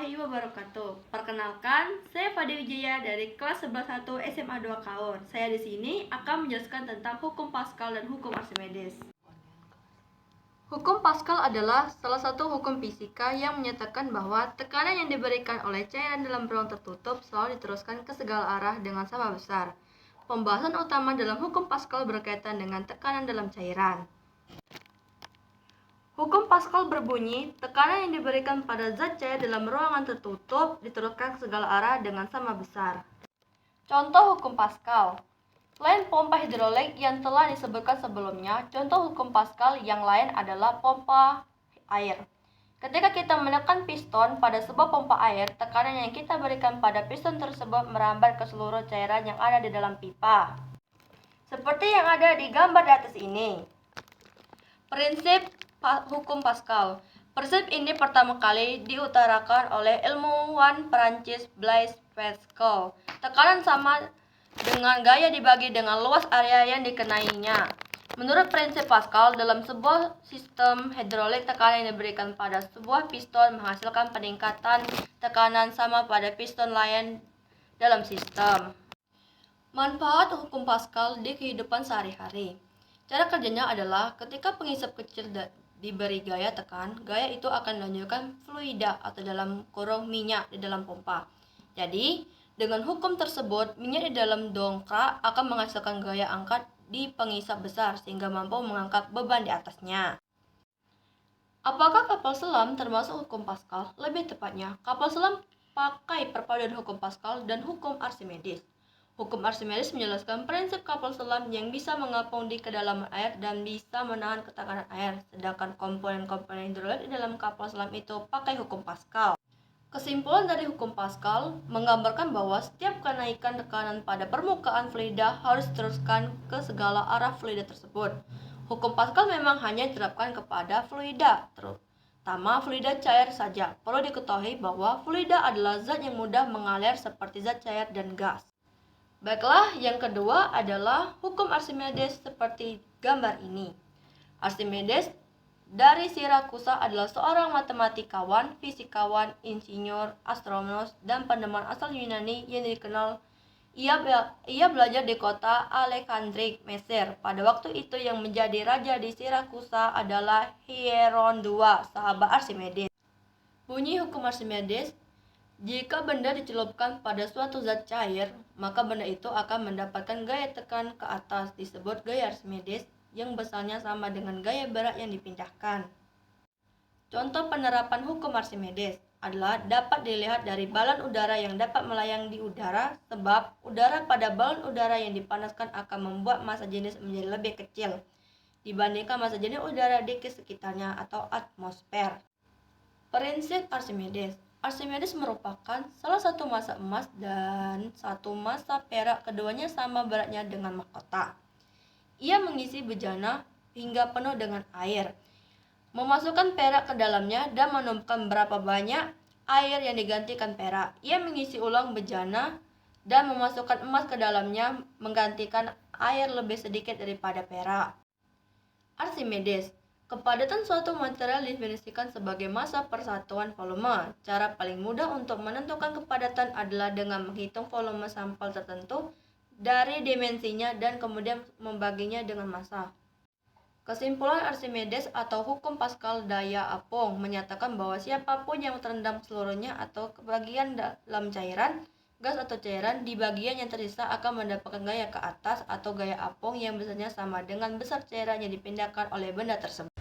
warahmatullahi wabarakatuh. Perkenalkan, saya Fade Wijaya dari kelas 11.1 SMA 2 Kaur. Saya di sini akan menjelaskan tentang hukum Pascal dan hukum Archimedes. Hukum Pascal adalah salah satu hukum fisika yang menyatakan bahwa tekanan yang diberikan oleh cairan dalam ruang tertutup selalu diteruskan ke segala arah dengan sama besar. Pembahasan utama dalam hukum Pascal berkaitan dengan tekanan dalam cairan. Hukum Pascal berbunyi, tekanan yang diberikan pada zat cair dalam ruangan tertutup diteruskan ke segala arah dengan sama besar. Contoh hukum Pascal. Selain pompa hidrolik yang telah disebutkan sebelumnya, contoh hukum Pascal yang lain adalah pompa air. Ketika kita menekan piston pada sebuah pompa air, tekanan yang kita berikan pada piston tersebut merambat ke seluruh cairan yang ada di dalam pipa. Seperti yang ada di gambar di atas ini. Prinsip hukum Pascal. Prinsip ini pertama kali diutarakan oleh ilmuwan Prancis Blaise Pascal. Tekanan sama dengan gaya dibagi dengan luas area yang dikenainya. Menurut prinsip Pascal, dalam sebuah sistem hidrolik, tekanan yang diberikan pada sebuah piston menghasilkan peningkatan tekanan sama pada piston lain dalam sistem. Manfaat hukum Pascal di kehidupan sehari-hari. Cara kerjanya adalah ketika pengisap kecil diberi gaya tekan, gaya itu akan dilanjutkan fluida atau dalam kurung minyak di dalam pompa. Jadi, dengan hukum tersebut, minyak di dalam dongkrak akan menghasilkan gaya angkat di pengisap besar sehingga mampu mengangkat beban di atasnya. Apakah kapal selam termasuk hukum Pascal? Lebih tepatnya, kapal selam pakai perpaduan hukum Pascal dan hukum Archimedes. Hukum Archimedes menjelaskan prinsip kapal selam yang bisa mengapung di kedalaman air dan bisa menahan ketekanan air, sedangkan komponen-komponen hidrolik di dalam kapal selam itu pakai hukum Pascal. Kesimpulan dari hukum Pascal menggambarkan bahwa setiap kenaikan tekanan pada permukaan fluida harus diteruskan ke segala arah fluida tersebut. Hukum Pascal memang hanya diterapkan kepada fluida, terutama fluida cair saja. Perlu diketahui bahwa fluida adalah zat yang mudah mengalir seperti zat cair dan gas. Baiklah, yang kedua adalah hukum Archimedes seperti gambar ini. Archimedes dari Sirakusa adalah seorang matematikawan, fisikawan, insinyur, astronom, dan penemuan asal Yunani yang dikenal. Ia belajar di kota Alexandria, Mesir. Pada waktu itu yang menjadi raja di Sirakusa adalah Hieron II, sahabat Archimedes. Bunyi hukum Archimedes, jika benda dicelupkan pada suatu zat cair, maka benda itu akan mendapatkan gaya tekan ke atas, disebut gaya Archimedes, yang besarnya sama dengan gaya berat yang dipindahkan. Contoh penerapan hukum Archimedes adalah dapat dilihat dari balon udara yang dapat melayang di udara, sebab udara pada balon udara yang dipanaskan akan membuat massa jenis menjadi lebih kecil dibandingkan massa jenis udara di sekitarnya atau atmosfer. Prinsip Archimedes. Archimedes merupakan salah satu massa emas dan satu massa perak, keduanya sama beratnya dengan mahkota. Ia mengisi bejana hingga penuh dengan air, memasukkan perak ke dalamnya dan menumpahkan berapa banyak air yang digantikan perak. Ia mengisi ulang bejana dan memasukkan emas ke dalamnya, menggantikan air lebih sedikit daripada perak. Archimedes. Kepadatan suatu material didefinisikan sebagai massa persatuan volume. Cara paling mudah untuk menentukan kepadatan adalah dengan menghitung volume sampel tertentu dari dimensinya dan kemudian membaginya dengan massa. Kesimpulan Archimedes atau hukum Pascal daya apung menyatakan bahwa siapapun yang terendam seluruhnya atau kebagian dalam cairan, gas atau cairan di bagian yang tersisa akan mendapatkan gaya ke atas atau gaya apung yang besarnya sama dengan besar cairan yang dipindahkan oleh benda tersebut.